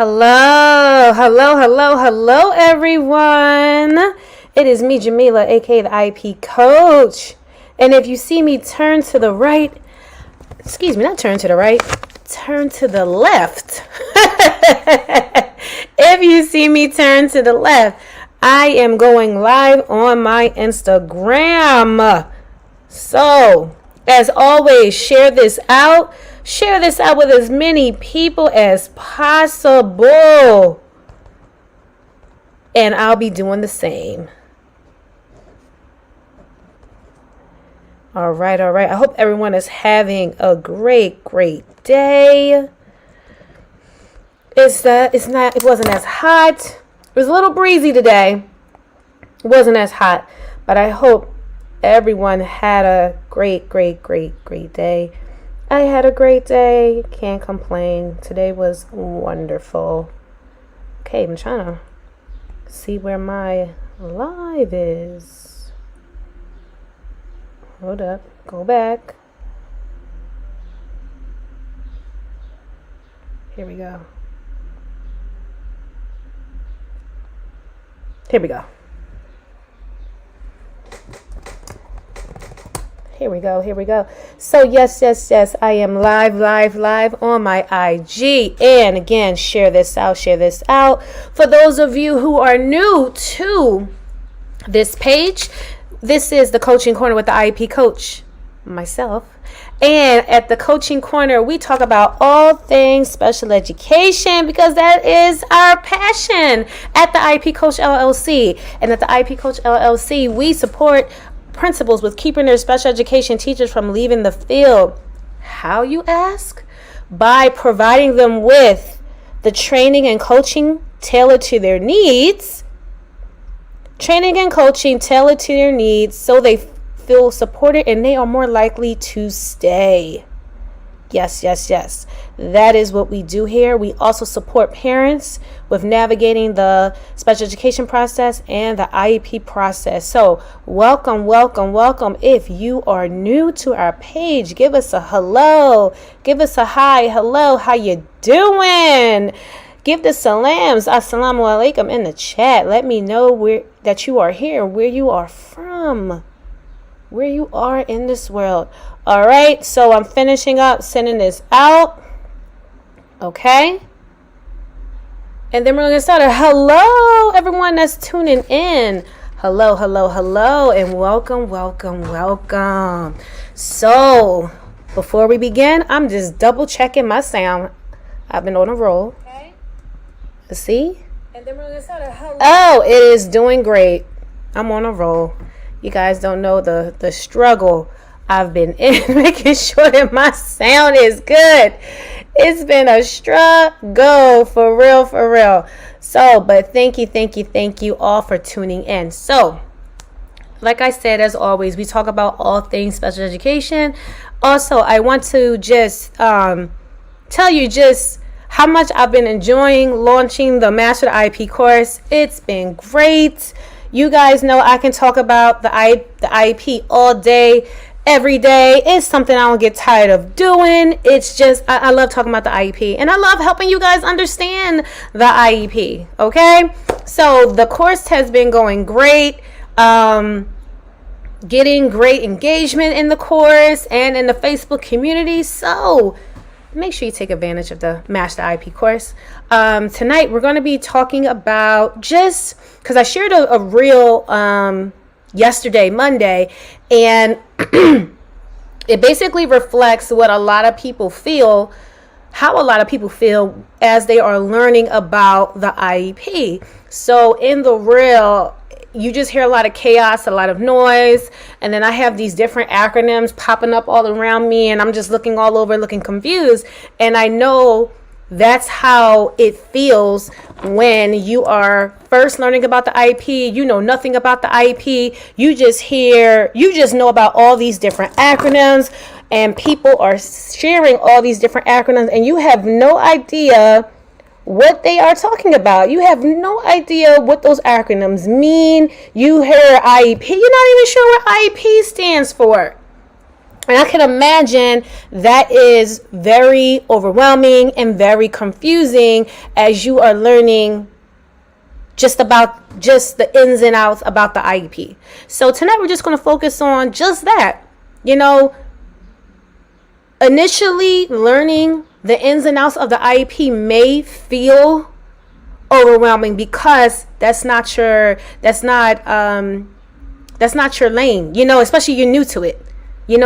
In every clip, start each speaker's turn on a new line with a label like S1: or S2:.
S1: Hello, everyone. It is me, Jamila, aka the IEP Coach. And if you see me turn to the right, not turn to the right, turn to the left. If you see me turn to the left, I am going live on my Instagram. So, as always, share this out. Share this out with as many people as possible. And I'll be doing the same. All right. I hope everyone is having a great day. It wasn't as hot. It was a little breezy today. It wasn't as hot, but I hope everyone had a great day. I had a great day. Can't complain. Today was wonderful. Okay, I'm trying to see where my live is. Hold up. Go back. Here we go. Here we go. So yes, I am live on my IG. And again, share this out. For those of you who are new to this page, this is the Coaching Corner with the IEP Coach, myself. And at the Coaching Corner, we talk about all things special education because that is our passion at the IEP Coach LLC. And at the IEP Coach LLC, we support principals with keeping their special education teachers from leaving the field. How, you ask? By providing them with the training and coaching tailored to their needs. Training and coaching tailored to their needs so they feel supported and they are more likely to stay. Yes. That is what we do here. We also support parents with navigating the special education process and the IEP process. So welcome. If you are new to our page, give us a hello. Give us a hi. Hello, how you doing? Give the salams, assalamu alaikum, in the chat. Let me know that you are here, where you are from, where you are in this world. All right, so I'm finishing up sending this out. Okay. And then we're going to start. Hello, everyone that's tuning in. Hello, and welcome. So, before we begin, I'm just double checking my sound. I've been on a roll. Okay. Let's see. And then we're going to start. Hello. Oh, it is doing great. I'm on a roll. You guys don't know the struggle I've been in making sure that my sound is good. It's been a struggle for real. So, but thank you all for tuning in. So, like I said, as always, we talk about all things special education. Also, I want to just tell you just how much I've been enjoying launching the Master the IEP course. It's been great. You guys know I can talk about the IEP all day, every day. It's something I don't get tired of doing. It's just, I love talking about the IEP. And I love helping you guys understand the IEP. Okay? So the course has been going great. Getting great engagement in the course and in the Facebook community. So make sure you take advantage of the Master IEP course. Tonight, we're going to be talking about just because I shared a reel yesterday, Monday, and it basically reflects what a lot of people feel, how a lot of people feel as they are learning about the IEP. So in the reel, you just hear a lot of chaos, a lot of noise, and then I have these different acronyms popping up all around me, and I'm just looking all over, looking confused. And I know that's how it feels when you are first learning about the IEP. You know nothing about the IEP. You just know about all these different acronyms, and people are sharing all these different acronyms, and you have no idea what they are talking about. You have no idea what those acronyms mean. You hear IEP, you're not even sure what IEP stands for. And I can imagine that is very overwhelming and very confusing as you are learning just the ins and outs about the IEP. So tonight we're just going to focus on just that. Initially learning the ins and outs of the IEP may feel overwhelming because that's not your lane, especially you're new to it.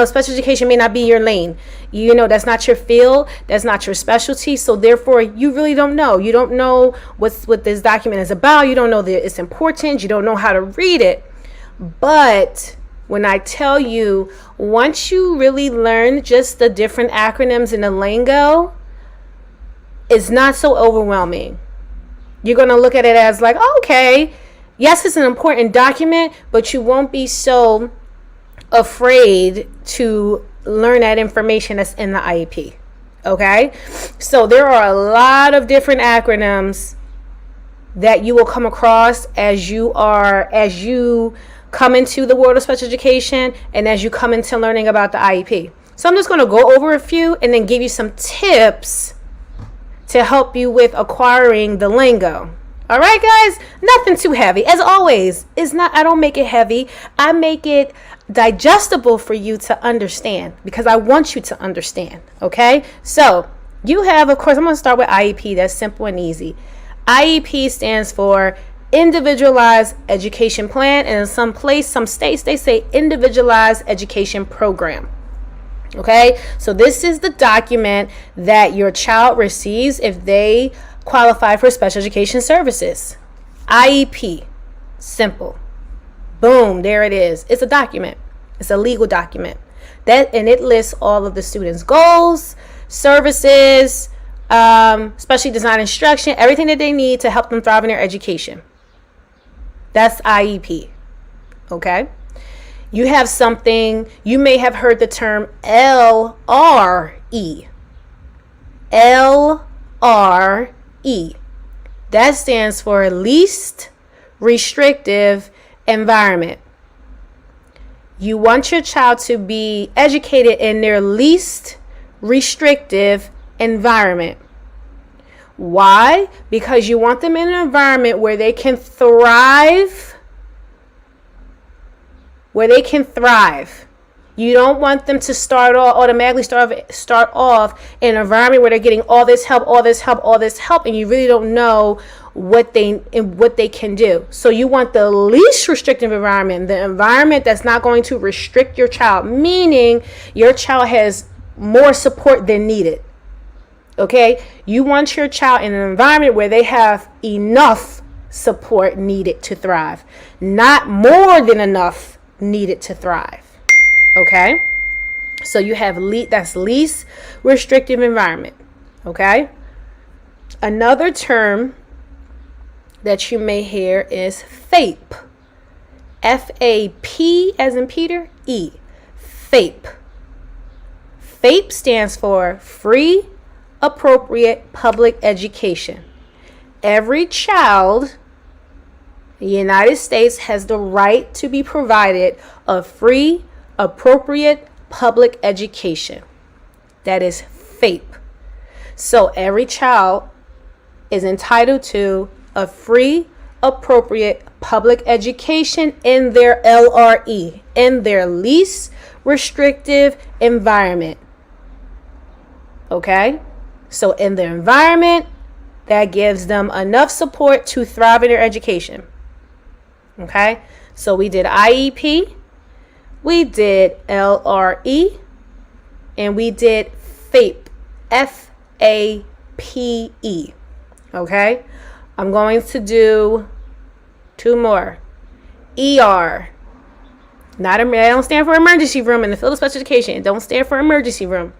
S1: Special education may not be your lane. That's not your field. That's not your specialty. So therefore, you really don't know. You don't know what this document is about. You don't know that it's important. You don't know how to read it. But when I tell you, once you really learn just the different acronyms and the lingo, it's not so overwhelming. You're going to look at it as like, okay, yes, it's an important document, but you won't be so afraid to learn that information that's in the IEP. Okay? So there are a lot of different acronyms that you will come across as you come into the world of special education and as you come into learning about the IEP. So I'm just going to go over a few and then give you some tips to help you with acquiring the lingo. All right, guys, nothing too heavy. As always, I don't make it heavy. I make it digestible for you to understand because I want you to understand. Okay, so you have, of course, I'm going to start with IEP. That's simple and easy. IEP stands for Individualized Education Plan, and in some states, they say Individualized Education Program. Okay, so this is the document that your child receives if they qualify for special education services. IEP, simple. Boom, there it is. It's a document. It's a legal document. And it lists all of the students' goals, services, specially designed instruction, everything that they need to help them thrive in their education. That's IEP. Okay? You have something, you may have heard the term LRE. LRE. That stands for Least Restrictive Environment. You want your child to be educated in their least restrictive environment. Why? Because you want them in an environment where they can thrive. You don't want them to automatically start off in an environment where they're getting all this help, and you really don't know what they can do. So you want the least restrictive environment, the environment that's not going to restrict your child, meaning your child has more support than needed. Okay? You want your child in an environment where they have enough support needed to thrive, not more than enough needed to thrive. Okay? So you have that's least restrictive environment. Okay? Another term that you may hear is FAPE. F-A-P as in Peter, E. FAPE. FAPE stands for Free Appropriate Public Education. Every child in the United States has the right to be provided a free, appropriate public education. That is FAPE. So every child is entitled to a free, appropriate public education in their LRE, in their least restrictive environment. Okay? So in their environment that gives them enough support to thrive in their education. Okay? So we did IEP, we did LRE, and we did FAPE. F-A-P-E. Okay? I'm going to do two more. ER. That don't stand for emergency room in the field of special education. It don't stand for emergency room.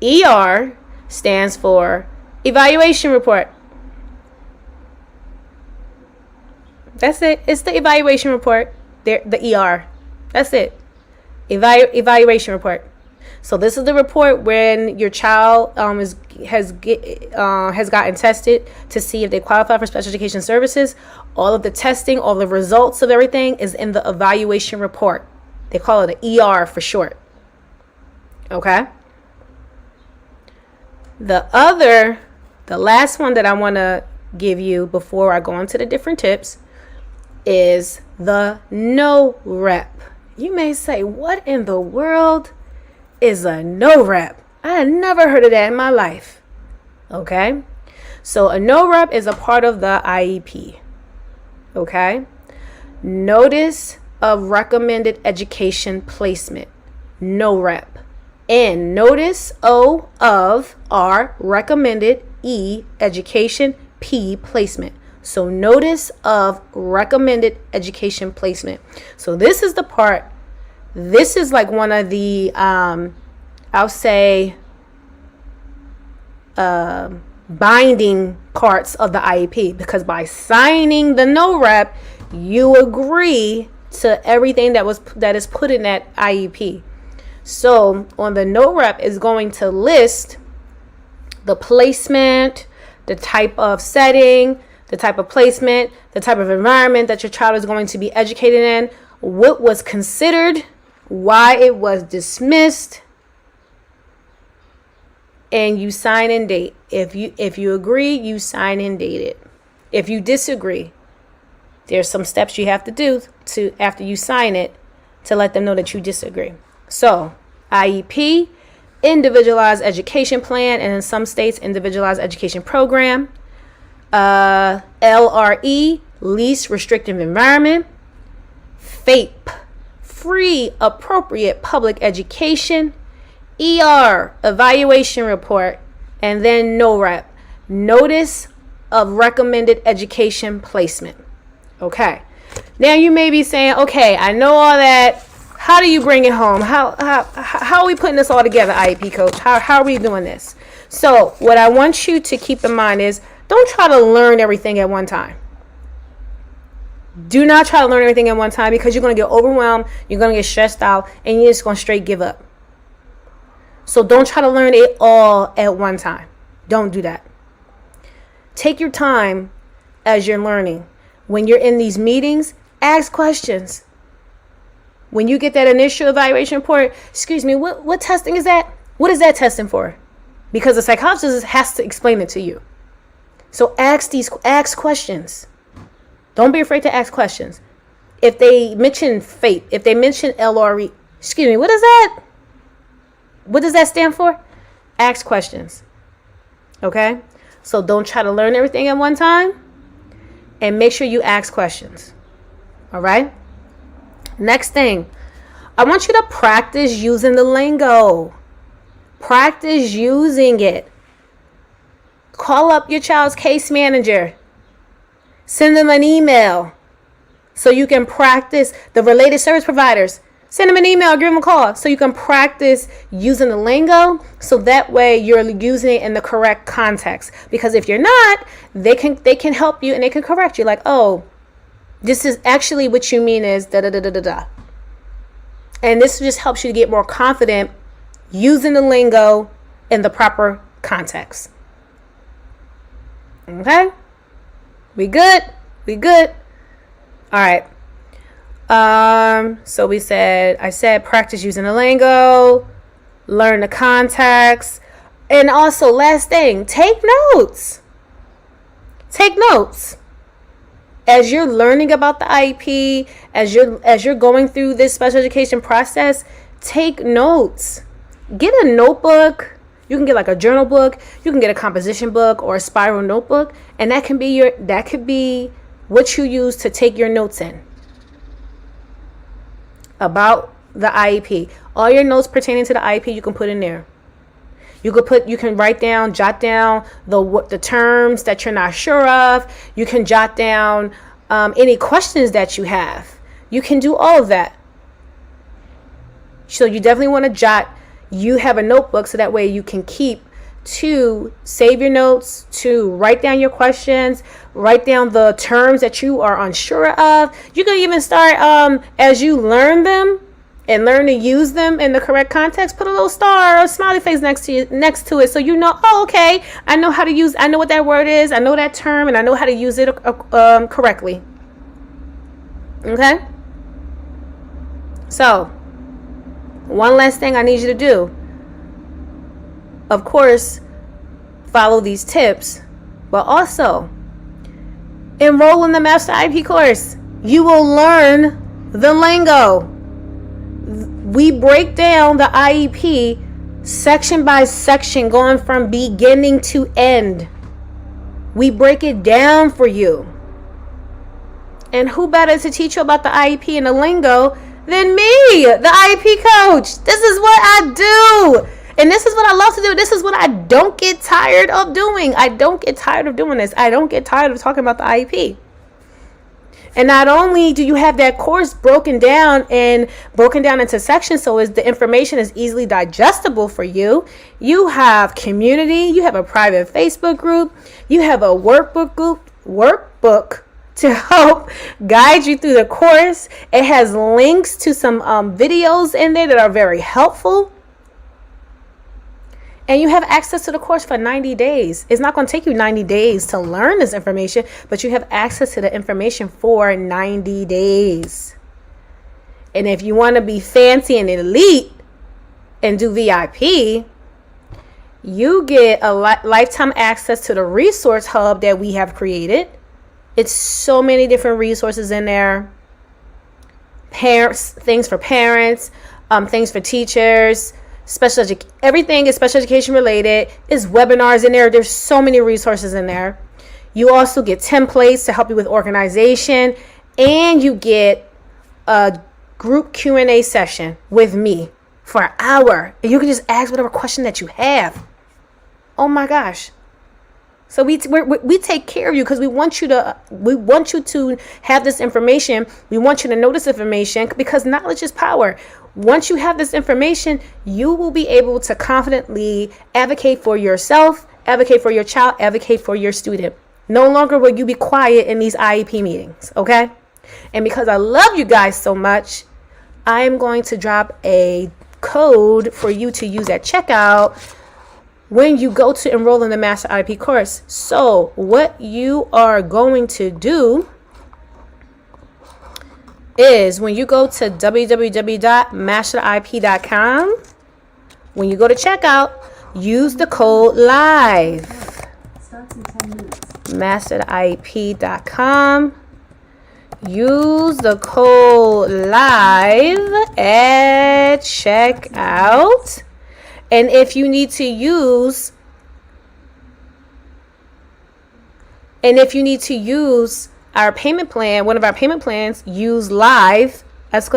S1: ER stands for evaluation report. That's it. It's the evaluation report. The ER. That's it. Evaluation report. So this is the report when your child has gotten tested to see if they qualify for special education services. All of the testing, all the results of everything is in the evaluation report. They call it an ER for short. Okay? The last one that I want to give you before I go into the different tips is the no rep. You may say, what in the world is a no rep? I had never heard of that in my life. Okay? So a no rep is a part of the IEP. Okay? Notice of recommended education placement. No rep. And notice O of R recommended, E education, P placement. So notice of recommended education placement. So this is the part, this is like one of the, I'll say, binding parts of the IEP, because by signing the no rep, you agree to everything that is put in that IEP. So on the no rep is going to list the placement, the type of setting, the type of placement, the type of environment that your child is going to be educated in, what was considered, why it was dismissed, and you sign and date. If you agree, you sign and date it. If you disagree, there's some steps you have to do to after you sign it to let them know that you disagree. So IEP, individualized education plan, and in some states, individualized education program. LRE, least restrictive environment. FAPE, free appropriate public education. ER, evaluation report. And then no rep, notice of recommended education placement. Okay, now you may be saying, okay, I know all that. How do you bring it home? How are we putting this all together, IEP coach? How are we doing this? So what I want you to keep in mind is, don't try to learn everything at one time. Do not try to learn everything at one time, because you're going to get overwhelmed, you're going to get stressed out, and you're just going to straight give up. So don't try to learn it all at one time. Don't do that. Take your time as you're learning. When you're in these meetings, ask questions. When you get that initial evaluation report, excuse me, what testing is that? What is that testing for? Because the psychologist has to explain it to you. So ask questions. Don't be afraid to ask questions. If they mention FAPE, if they mention LRE, excuse me, what is that? What does that stand for? Ask questions. Okay? So don't try to learn everything at one time, and make sure you ask questions. All right? Next thing, I want you to practice using the lingo. Practice using it. Call up your child's case manager. Send them an email so you can practice. The related service providers, send them an email, give them a call so you can practice using the lingo, so that way you're using it in the correct context. Because if you're not, they can help you and they can correct you. Like, oh, this is actually what you mean is da da da da da da. And this just helps you to get more confident using the lingo in the proper context. Okay? We good? We good? All right. So I said practice using the lingo, learn the context, and also last thing, take notes. Take notes. As you're learning about the IEP, as you're going through this special education process, take notes. Get a notebook. You can get like a journal book, you can get a composition book or a spiral notebook, and that could be what you use to take your notes in about the IEP. All your notes pertaining to the IEP you can put in there. You can jot down the terms that you're not sure of. You can jot down any questions that you have. You can do all of that. So you definitely want to you have a notebook so that way you can save your notes, to write down your questions, write down the terms that you are unsure of. You can even start as you learn them and learn to use them in the correct context, put a little star or a smiley face next to it, so you know, oh, okay, I know what that word is, I know that term, and I know how to use it correctly. Okay? So, one last thing I need you to do. of course, follow these tips, but also enroll in the Master IEP course. You will learn the lingo. We break down the IEP section by section, going from beginning to end. We break it down for you. And who better to teach you about the IEP and the lingo than me, the IEP coach? This is what I do. And this is what I love to do. This is what I don't get tired of doing. I don't get tired of doing this. I don't get tired of talking about the IEP. And not only do you have that course broken down into sections so the information is easily digestible for you, you have community, you have a private Facebook group, you have a workbook to help guide you through the course. It has links to some videos in there that are very helpful. And you have access to the course for 90 days. It's not going to take you 90 days to learn this information, but you have access to the information for 90 days. And if you want to be fancy and elite and do VIP, you get a lifetime access to the resource hub that we have created. It's so many different resources in there. Things for parents, things for teachers, everything is special education related. Is webinars in there. There's so many resources in there. You also get templates to help you with organization, and you get a group Q&A session with me for an hour, and you can just ask whatever question that you have. Oh my gosh. So we take care of you because we want you to have this information. We want you to know this information because knowledge is power. Once you have this information, you will be able to confidently advocate for yourself, advocate for your child, advocate for your student. No longer will you be quiet in these IEP meetings, okay? And because I love you guys so much, I am going to drop a code for you to use at checkout when you go to enroll in the Master IEP course. So what you are going to do is when you go to www.masteriep.com, when you go to checkout, use the code LIVE. Starts in 10 minutes. masteriep.com. Use the code LIVE at checkout. And if you need to use our payment plan, one of our payment plans, use LIVE ! Use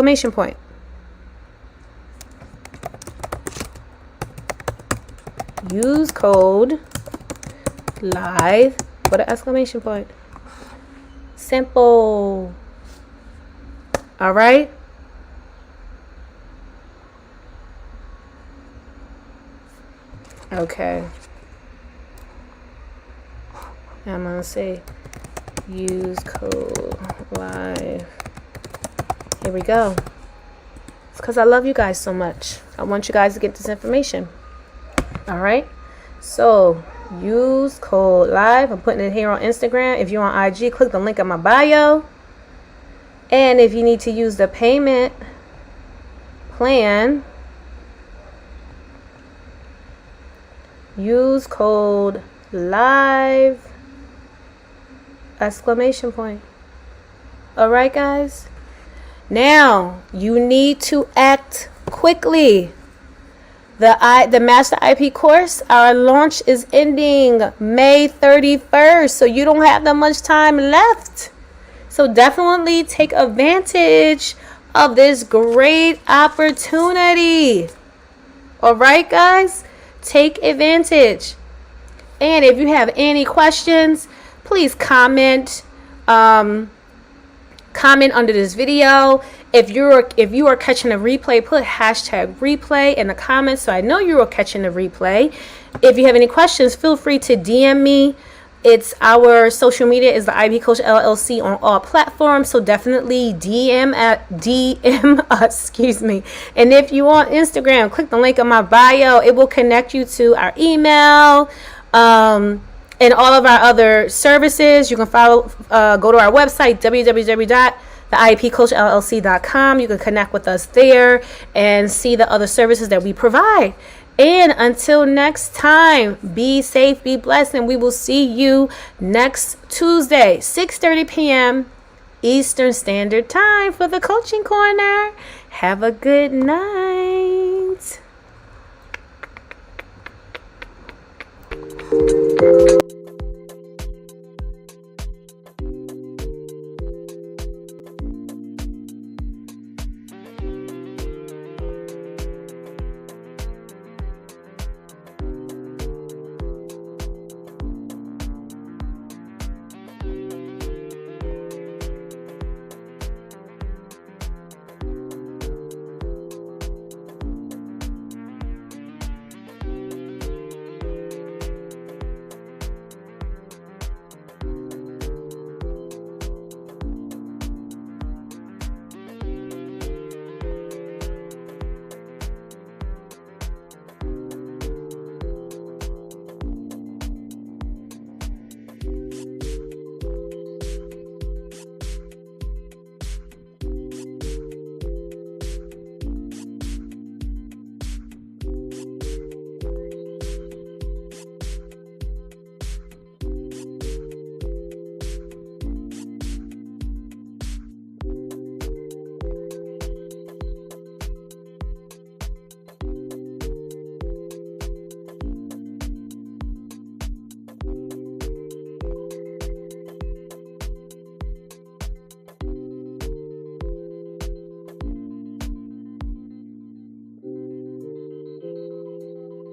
S1: code LIVE ! Simple. All right. Okay. I'm going to say use code LIVE. Here we go. It's because I love you guys so much. I want you guys to get this information. All right. So use code LIVE. I'm putting it here on Instagram. If you're on IG, click the link in my bio. And if you need to use the payment plan, use code LIVE ! All right, guys. Now you need to act quickly. The Master IEP course, our launch is ending May 31st, so you don't have that much time left. So definitely take advantage of this great opportunity. All right, guys. Take advantage. And if you have any questions, please comment under this video. If you are catching a replay, put hashtag replay in the comments so I know you are catching the replay. If you have any questions, feel free to DM me. It's our social media is the IEP Coach LLC on all platforms, so definitely DM us, And if you on Instagram, click the link in my bio. It will connect you to our email, and all of our other services. You can go to our website, www.theiepcoachllc.com. You can connect with us there and see the other services that we provide. And until next time, be safe, be blessed, and we will see you next Tuesday, 6:30 p.m. Eastern Standard Time for the Coaching Corner. Have a good night.